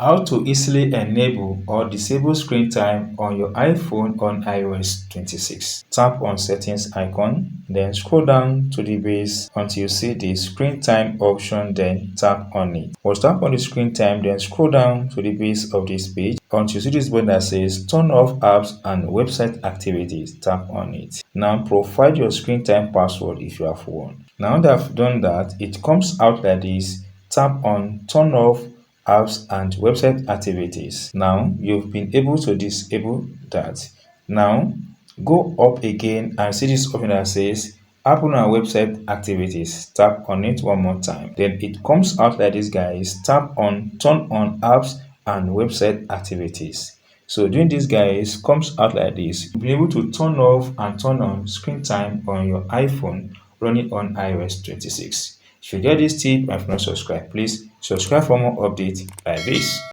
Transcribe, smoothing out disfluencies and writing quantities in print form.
How to easily enable or disable screen time on your iPhone on iOS 26. Tap on settings icon, then scroll down to the base until you see the screen time option, then tap on it. Once tap on the screen time, then scroll down to the base of this page until you see this button that says turn off apps and website activities. Tap on it. Now provide your screen time password if you have one. Now that I've done that, it comes out like this. Tap on turn off apps and website activities. Now you've been able to disable that. Now go up again and see this option that says Apple and website activities. Tap on it one more time. Then it comes out like this, guys. Tap on turn on apps and website activities. So doing this, guys, comes out like this. You'll be able to turn off and turn on screen time on your iPhone running on iOS 26. If you get this tip and if not subscribe, please subscribe for more updates like this.